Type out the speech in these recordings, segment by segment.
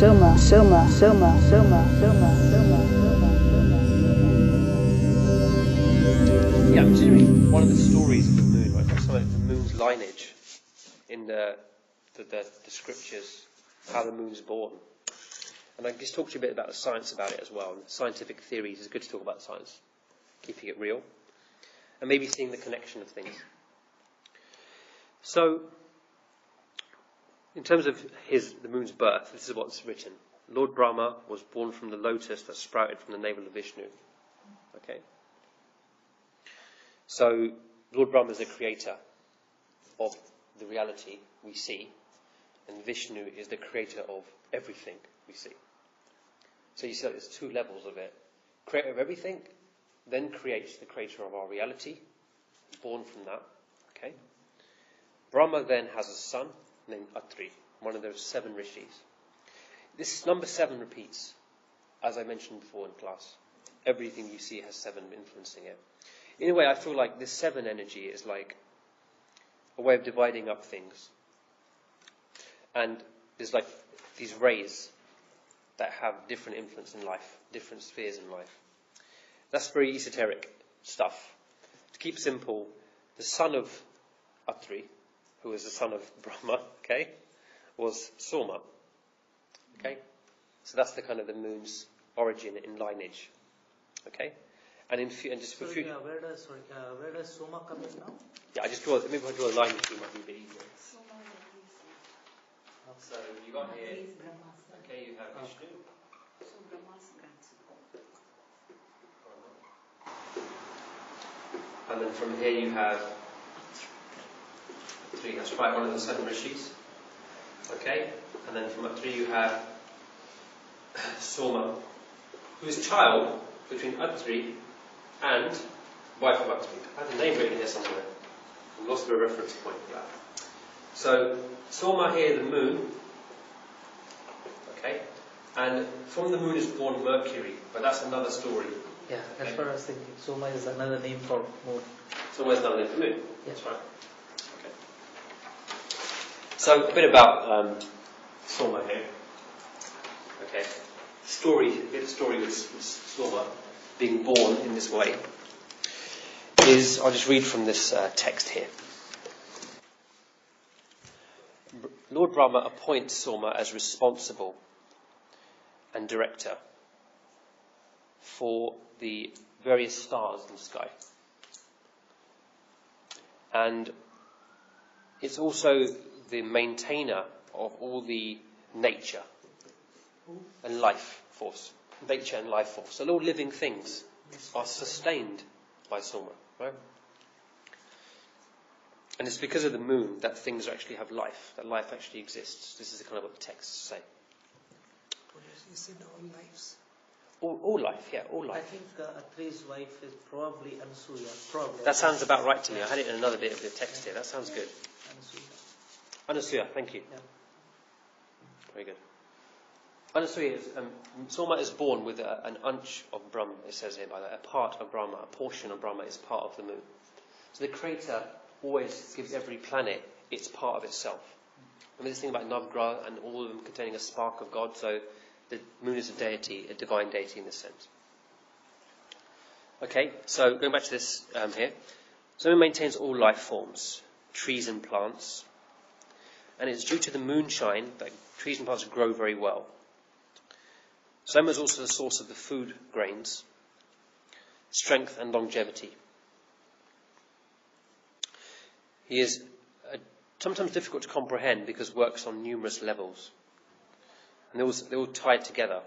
Soma, Soma, Soma, Soma, Soma, Soma. Yeah, I'm just reading one of the stories of the moon, right? Some of the moon's lineage in the scriptures, how the moon's born. And I just talked to you a bit about the science about it as well. And scientific theories, it's good to talk about science, keeping it real, and maybe seeing the connection of things. So, in terms of the moon's birth, this is what's written. Lord Brahma was born from the lotus that sprouted from the navel of Vishnu. Okay? So, Lord Brahma is the creator of the reality we see, and Vishnu is the creator of everything we see. So you see that there's two levels of it. Creator of everything, then creates the creator of our reality, born from that. Okay? Brahma then has a son named Atri, one of those 7 rishis. This number 7 repeats, as I mentioned before in class. Everything you see has 7 influencing it. In a way, I feel like this 7 energy is like a way of dividing up things. And there's like these rays that have different influence in life, different spheres in life. That's very esoteric stuff. To keep simple, the son of Atri, who was the son of Brahma, okay, was Soma. Okay? So that's the kind of the moon's origin in lineage. Okay? And just for future. Where does Soma come in now? Yeah, maybe if I draw a line between might be a bit easier. So you got here, okay, you have Vishnu. And then from here you have 3, that's right, one of the 7 rishis. Okay? And then from 3 you have Soma, who is child between Atri and wife of Atri. I have the name written here somewhere. I lost the reference point for that. So, Soma here, the moon. Okay? And from the moon is born Mercury, but that's another story. Yeah, that's what I was thinking. Soma is another name for moon. Soma is another name for moon. Yeah. That's right. Okay. So, a bit about Soma here. Okay. A bit of story with Soma being born in this way is, I'll just read from this text here. Lord Brahma appoints Soma as responsible and director for the various stars in the sky. And it's also the maintainer of all the nature and life force. Nature and life force. So all living things are sustained by Soma, right? And it's because of the moon that things actually have life, that life actually exists. This is kind of what the texts say. What does he say, all lives? All life, yeah, all life. I think Atri's wife is probably Anasuya. Probably. That sounds about right to me. I had it in another bit of the text here. That sounds good. Anasuya. Anasuya, thank you. Yeah. Very good. Anasuya is, Soma is born with an ansh of Brahma, it says here, by that. A part of Brahma, a portion of Brahma is part of the moon. So the Creator always gives every planet its part of itself. I mean, this thing about Navgraha and all of them containing a spark of God, so the moon is a deity, a divine deity in this sense. Okay, so going back to this here. So it maintains all life forms, trees and plants. And it's due to the moonshine that trees and plants grow very well. Soma is also the source of the food grains, strength and longevity. He is sometimes difficult to comprehend because works on numerous levels. And they're all tied together.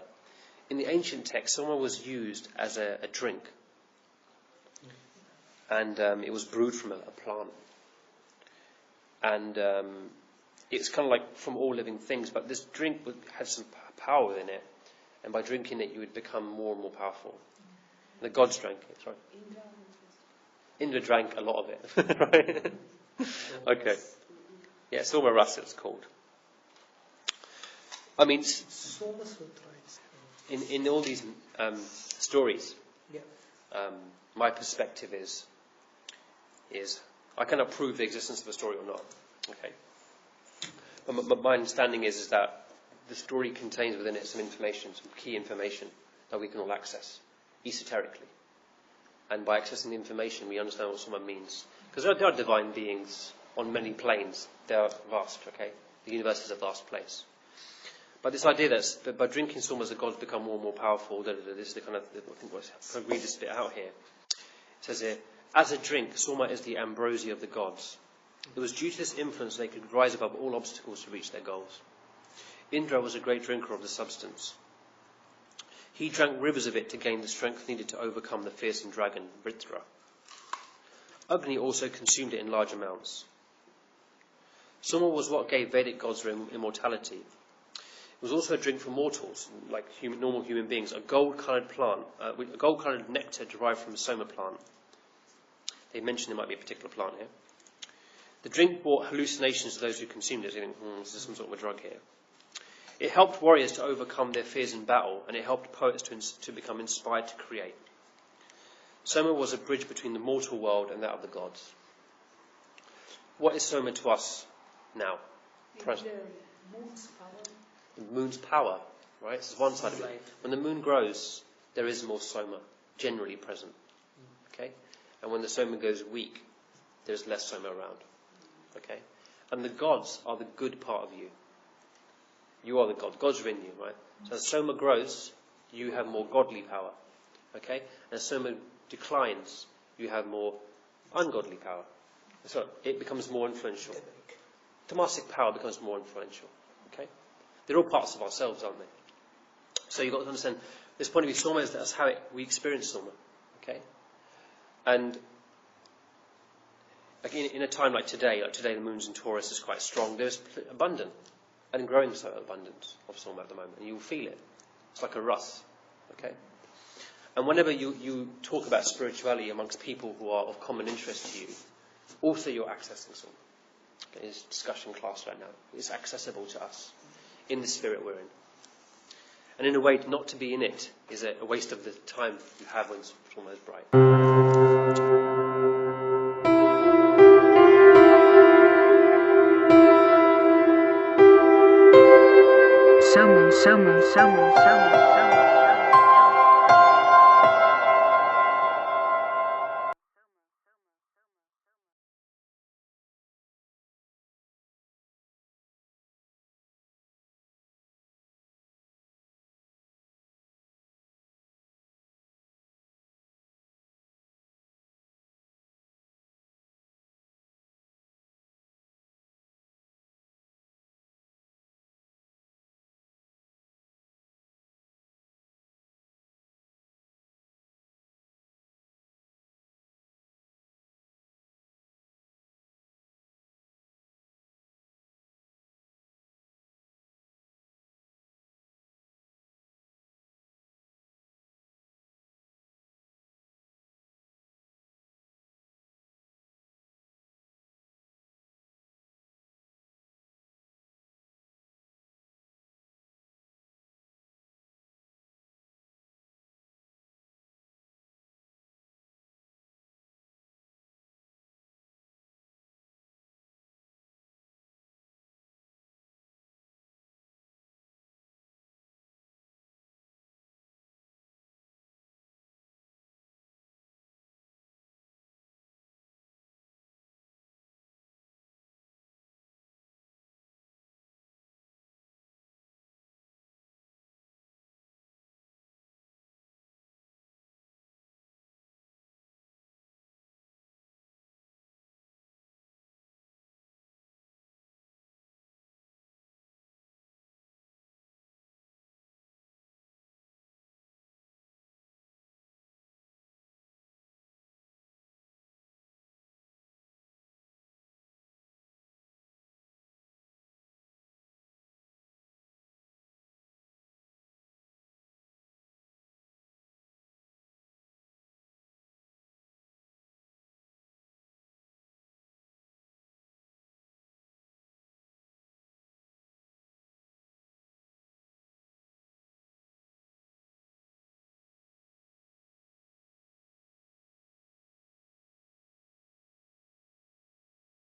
In the ancient text, Soma was used as a drink. And it was brewed from a plant. And it's kind of like from all living things, but this drink had some power in it. And by drinking it, you would become more and more powerful. The gods drank it, right? Indra drank a lot of it, right? Okay. Yeah, Soma Rasa it's called. I mean, in all these stories, my perspective is I cannot prove the existence of a story or not. Okay. But my understanding is that the story contains within it some information, some key information that we can all access esoterically. And by accessing the information, we understand what Soma means. Because there are divine beings on many planes. They are vast, okay? The universe is a vast place. But this idea that by drinking Somas, the gods become more and more powerful, this is the kind of, I think I'll read this bit out here. It says here, as a drink, Soma is the ambrosia of the gods. It was due to this influence they could rise above all obstacles to reach their goals. Indra was a great drinker of the substance. He drank rivers of it to gain the strength needed to overcome the fearsome dragon, Vritra. Agni also consumed it in large amounts. Soma was what gave Vedic gods their immortality. It was also a drink for mortals, like normal human beings, a gold-coloured plant, a gold-coloured nectar derived from a Soma plant. They mention there might be a particular plant here. The drink brought hallucinations to those who consumed it. So you think, this is some sort of a drug here. It helped warriors to overcome their fears in battle, and it helped poets to become inspired to create. Soma was a bridge between the mortal world and that of the gods. What is Soma to us now? Present. The moon's power. The moon's power, right? This is one side of it. When the moon grows, there is more Soma generally present. Okay? And when the Soma goes weak, there's less Soma around. Okay? And the gods are the good part of you. You are the God. Gods are in you, right? So as Soma grows, you have more godly power. Okay? And as Soma declines, you have more ungodly power. So it becomes more influential. Tamasic power becomes more influential. Okay? They're all parts of ourselves, aren't they? So you've got to understand, this point of view, Soma is that's how we experience Soma. Okay? And again, in a time like today the moon's in Taurus is quite strong, there's abundant and growing abundance of Soma at the moment, and you'll feel it. It's like a rust. Okay? And whenever you talk about spirituality amongst people who are of common interest to you, also you're accessing Soma. Okay? It's discussion class right now. It's accessible to us in the spirit we're in. And in a way, not to be in it is a waste of the time you have when Soma is bright. Soma.